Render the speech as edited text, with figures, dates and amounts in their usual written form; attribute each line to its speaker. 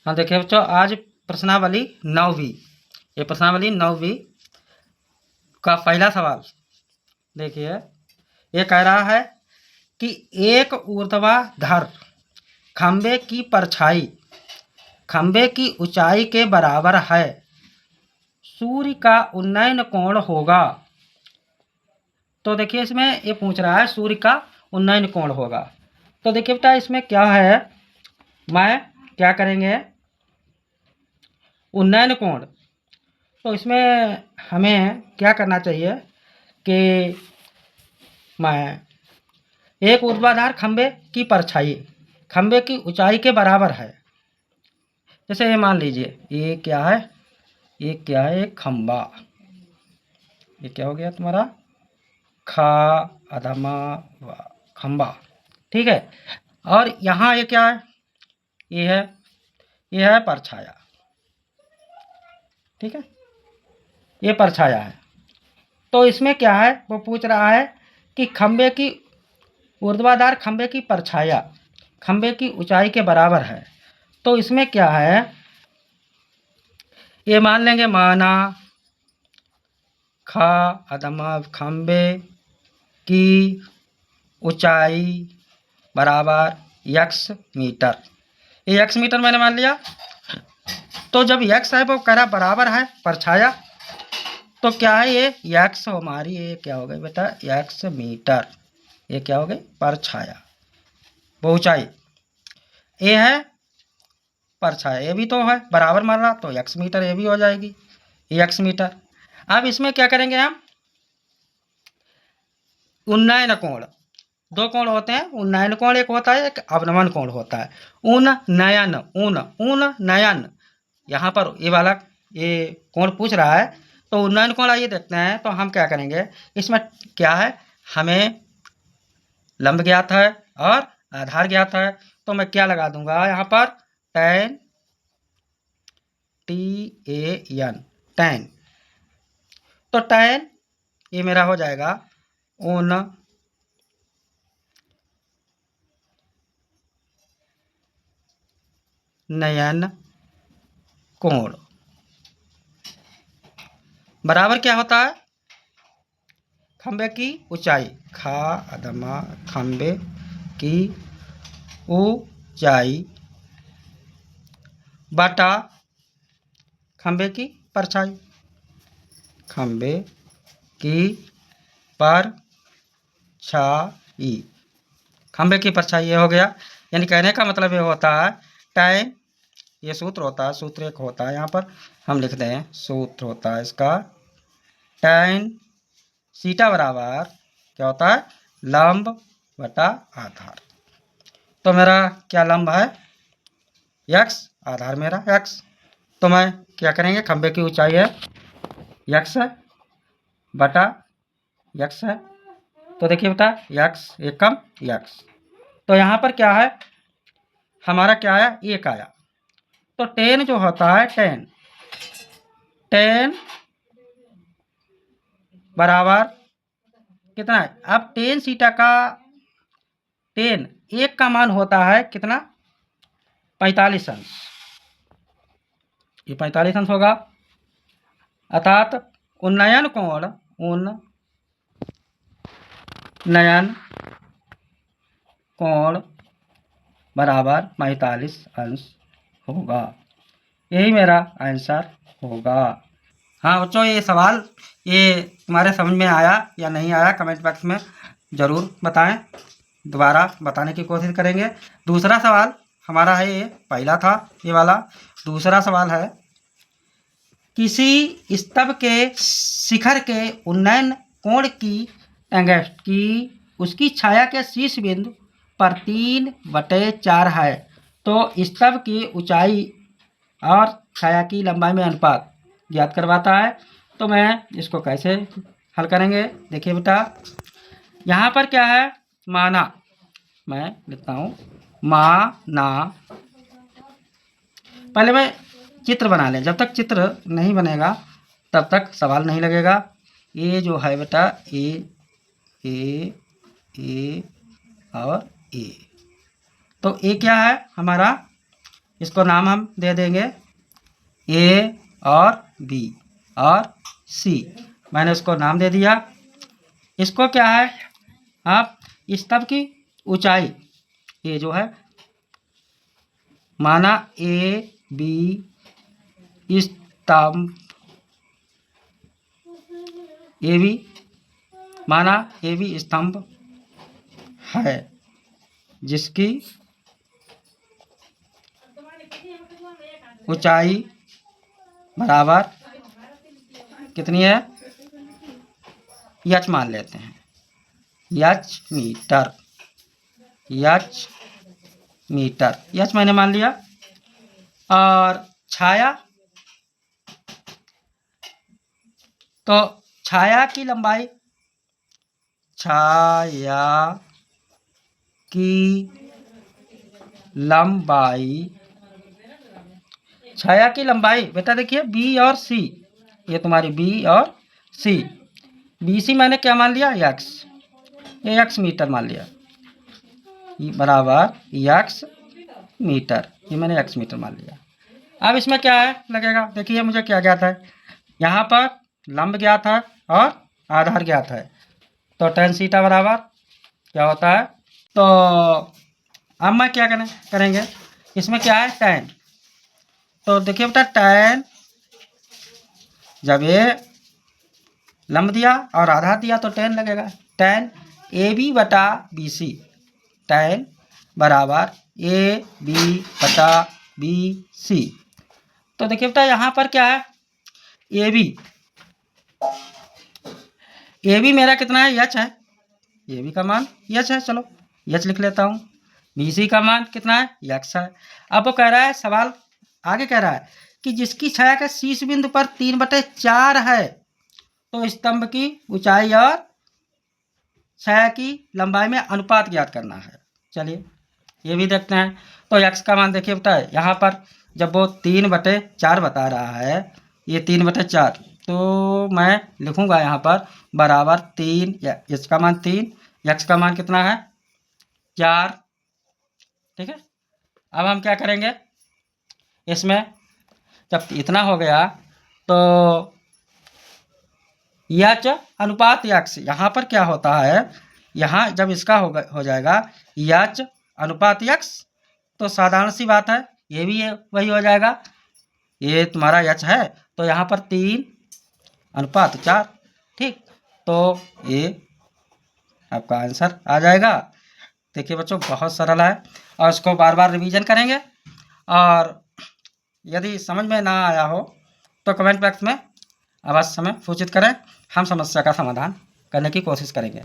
Speaker 1: हाँ देखिए बच्चों, आज प्रश्नावली 9वीं, ये प्रश्नावली 9वीं का पहला सवाल देखिए। ये कह रहा है कि एक ऊर्ध्वाधर खंबे की परछाई खंबे की ऊंचाई के बराबर है, सूर्य का उन्नयन कोण होगा। तो देखिए इसमें ये पूछ रहा है सूर्य का उन्नयन कोण होगा। तो देखिए बेटा इसमें क्या है, मैं क्या करेंगे उन्नयन कोण। तो इसमें हमें क्या करना चाहिए कि मैं एक ऊर्ध्वाधर खंबे की परछाई खंबे की ऊंचाई के बराबर है। जैसे ये मान लीजिए ये क्या है, एक खंबा, ये क्या हो गया तुम्हारा खा अधमा वा खंबा, ठीक है। और यहाँ ये क्या है, ये है परछाया, ठीक है, ये परछाया है। तो इसमें क्या है, वो पूछ रहा है कि खंबे की ऊर्ध्वाधर खंबे की परछाया खंबे की ऊंचाई के बराबर है। तो इसमें क्या है, ये मान लेंगे माना खा अधमा खंबे की ऊंचाई बराबर यक्स मीटर। ये यक्स मीटर मैंने मान लिया। तो जब यक्स है वो कह रहा बराबर है परछाया, तो क्या है ये यक्स हमारी, ये क्या हो गई बेटा यक्स मीटर, ये क्या हो गई परछाया, वो ऊंचाई। ये है परछाया, ये भी तो है बराबर मान रहा, तो यक्स मीटर ये भी हो जाएगी यक्स मीटर। अब इसमें क्या करेंगे हम, उन्नयन कोण, दो कोण होते हैं, उन्नयन कोण एक होता है, एक अवनमन कोण होता है। उन्नयन उन्नयन, यहाँ पर ये वाला ये कोण पूछ रहा है, तो उन्नयन कोण आइए देखते हैं। तो हम क्या करेंगे, इसमें क्या है, हमें लंब ज्ञात है और आधार ज्ञात है। तो मैं क्या लगा दूंगा यहाँ पर tan, tan। तो tan ये मेरा हो जाएगा उन्नयन कोण बराबर क्या होता है, खंबे की ऊंचाई खा अधमा खंबे की ऊंचाई बटा खंबे की परछाई, खंबे की परछाई, खंबे की परछाई, ये हो गया। यानी कहने का मतलब ये होता है tan, ये सूत्र होता है, सूत्र एक होता है, यहाँ पर हम लिख दें सूत्र होता है इसका tan सीटा बराबर क्या होता है लंब बटा आधार। तो मेरा क्या लंब है यक्स, आधार मेरा यक्स। तो मैं क्या करेंगे, खंबे की ऊंचाई है यक्स है बटा यक्स है। तो देखिए बेटा यक्स एकम यक्स। तो यहाँ पर क्या है, हमारा क्या आया एक आया। तो tan जो होता है tan बराबर कितना है, अब tan सीटा का tan एक का मान होता है कितना 45 अंश, ये 45 अंश होगा। अर्थात उन्नयन कोण बराबर 45 अंश होगा, यही मेरा आंसर होगा। हाँ बच्चों, ये सवाल ये तुम्हारे समझ में आया या नहीं आया, कमेंट बॉक्स में ज़रूर बताएं, दोबारा बताने की कोशिश करेंगे। दूसरा सवाल हमारा है, ये पहला था ये वाला, दूसरा सवाल है किसी स्तंभ के शिखर के उन्नयन कोण की एंगस्ट की उसकी छाया के शीर्ष बिंदु पर 3/4 है। तो स्तंभ की ऊंचाई और छाया की लंबाई में अनुपात ज्ञात करवाता है। तो मैं इसको कैसे हल करेंगे, देखिए बेटा यहाँ पर क्या है, माना, मैं लिखता हूँ माना, पहले मैं चित्र बना लें, जब तक चित्र नहीं बनेगा तब तक सवाल नहीं लगेगा। ये जो है बेटा ए और ए, तो ए क्या है हमारा इसको नाम हम दे देंगे ए और बी और सी। मैंने उसको नाम दे दिया। इसको क्या है, आप स्तंभ की ऊंचाई, ये जो है माना ए बी स्तंभ, ए बी माना ए बी स्तंभ है जिसकी ऊंचाई बराबर कितनी है, यच मान लेते हैं, यच मीटर, यच मीटर, यच मैंने मान लिया। और छाया, तो छाया की लंबाई, छाया की लंबाई, छाया की लंबाई बेटा देखिए बी और सी, ये तुम्हारी बी और सी, बी सी मैंने क्या मान लिया, यक्स, ये यक्स मीटर मान लिया, बराबर यक्स मीटर, ये मैंने यक्स मीटर मान लिया। अब इसमें क्या है लगेगा, देखिए मुझे क्या ज्ञात है, यहाँ पर लंब ज्ञात है और आधार ज्ञात है, तो tan थीटा बराबर क्या होता है, तो अब मैं क्या करेंगे, इसमें क्या है tan, तो देखिए बेटा tan, जब ये लंब दिया और आधार दिया तो tan लगेगा, tan ए बी बटा बी सी, tan बराबर ए बी बटा बी सी। तो देखिए बेटा यहाँ पर क्या है, ए बी मेरा कितना है, यच है, ए बी का मान यच है, चलो यच लिख लेता हूँ। बी सी का मान कितना है, यक्स है। अब वो कह रहा है, सवाल आगे कह रहा है कि जिसकी छाया के शीर्ष बिंदु पर 3/4 है तो स्तंभ की ऊंचाई और छाया की लंबाई में अनुपात ज्ञात करना है। चलिए ये भी देखते हैं। तो यक्स का मान देखिए बेटा यहाँ पर जब वो 3/4 बता रहा है, ये 3/4, तो मैं लिखूंगा यहाँ पर बराबर 3, इसका मान 3, यक्स का मान कितना है 4, ठीक है। अब हम क्या करेंगे, इसमें जब इतना हो गया तो यच अनुपात यक्स, यहाँ पर क्या होता है, यहाँ जब इसका हो जाएगा यच अनुपात यक्स, तो साधारण सी बात है ये भी वही हो जाएगा, ये तुम्हारा यच है तो यहाँ पर 3/4, ठीक, तो ये आपका आंसर आ जाएगा। देखिए बच्चों बहुत सरल है और इसको बार बार रिवीजन करेंगे, और यदि समझ में ना आया हो तो कमेंट बॉक्स में अवश्य हमें सूचित करें, हम समस्या का समाधान करने की कोशिश करेंगे।